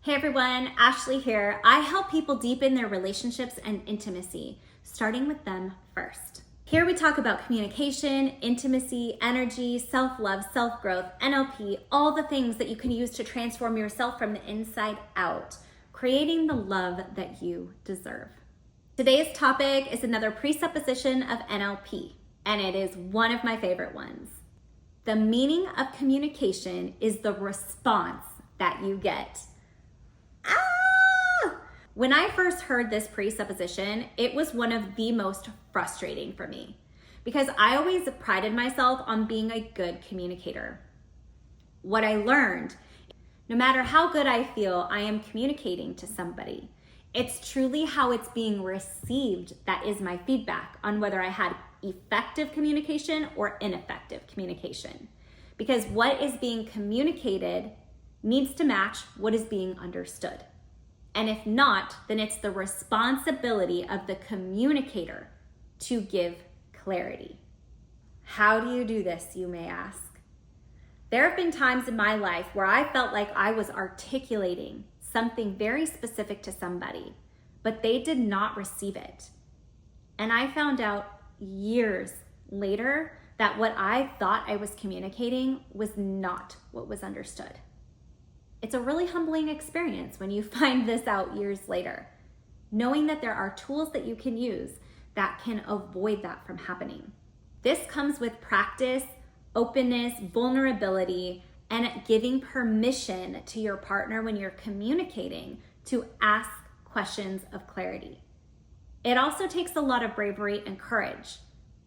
Hey everyone, Ashley here. I help people deepen their relationships and intimacy, starting with them first. Here we talk about communication, intimacy, energy, self-love, self-growth, NLP, all the things that you can use to transform yourself from the inside out, creating the love that you deserve. Today's topic is another presupposition of NLP, and it is one of my favorite ones. The meaning of communication is the response that you get. When I first heard this presupposition, it was one of the most frustrating for me because I always prided myself on being a good communicator. What I learned, no matter how good I feel I am communicating to somebody, it's truly how it's being received that is my feedback on whether I had effective communication or ineffective communication. Because what is being communicated needs to match what is being understood. And if not, then it's the responsibility of the communicator to give clarity. How do you do this, you may ask? There have been times in my life where I felt like I was articulating something very specific to somebody, but they did not receive it. And I found out years later that what I thought I was communicating was not what was understood. It's a really humbling experience when you find this out years later, knowing that there are tools that you can use that can avoid that from happening. This comes with practice, openness, vulnerability, and giving permission to your partner when you're communicating to ask questions of clarity. It also takes a lot of bravery and courage.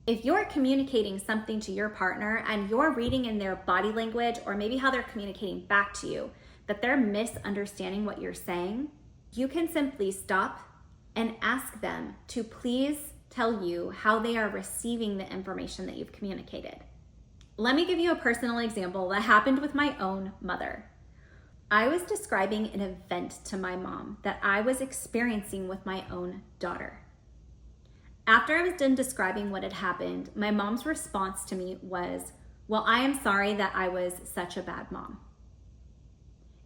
If you're communicating something to your partner and you're reading in their body language or maybe how they're communicating back to you, that they're misunderstanding what you're saying, you can simply stop and ask them to please tell you how they are receiving the information that you've communicated. Let me give you a personal example that happened with my own mother. I was describing an event to my mom that I was experiencing with my own daughter. After I was done describing what had happened, my mom's response to me was, "Well, I am sorry that I was such a bad mom."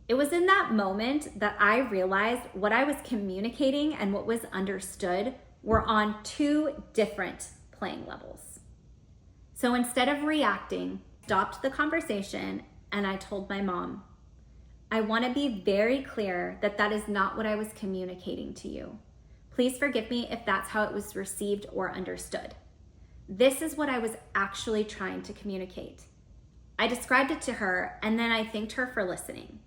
It was in that moment that I realized what I was communicating and what was understood were on two different playing levels. So instead of reacting, I stopped the conversation and I told my mom, "I want to be very clear that that is not what I was communicating to you. Please forgive me if that's how it was received or understood. This is what I was actually trying to communicate." I described it to her and then I thanked her for listening.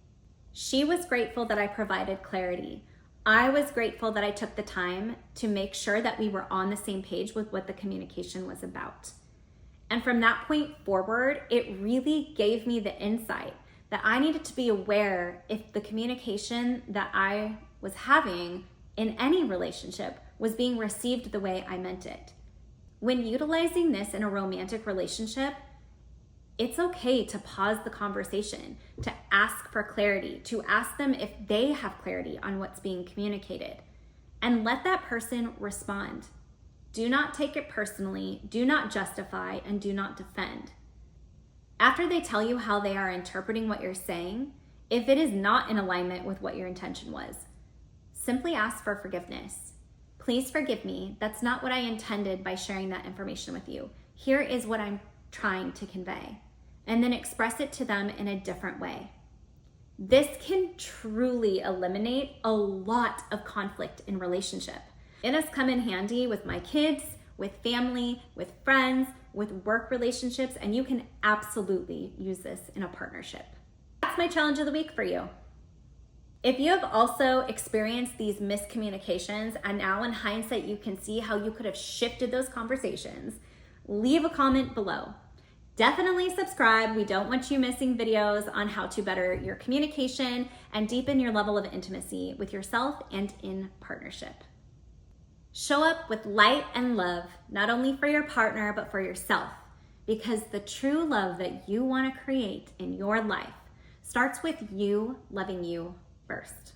She was grateful that I provided clarity. I was grateful that I took the time to make sure that we were on the same page with what the communication was about. And from that point forward, it really gave me the insight that I needed to be aware if the communication that I was having in any relationship was being received the way I meant it. When utilizing this in a romantic relationship, it's okay to pause the conversation, to ask for clarity, to ask them if they have clarity on what's being communicated, and let that person respond. Do not take it personally, do not justify, and do not defend. After they tell you how they are interpreting what you're saying, if it is not in alignment with what your intention was, simply ask for forgiveness. Please forgive me, that's not what I intended by sharing that information with you. Here is what I'm trying to convey. And then express it to them in a different way. This can truly eliminate a lot of conflict in relationship. It has come in handy with my kids, with family, with friends, with work relationships, and you can absolutely use this in a partnership. That's my challenge of the week for you. If you have also experienced these miscommunications and now in hindsight you can see how you could have shifted those conversations, leave a comment below. Definitely subscribe. We don't want you missing videos on how to better your communication and deepen your level of intimacy with yourself and in partnership. Show up with light and love, not only for your partner, but for yourself, because the true love that you want to create in your life starts with you loving you first.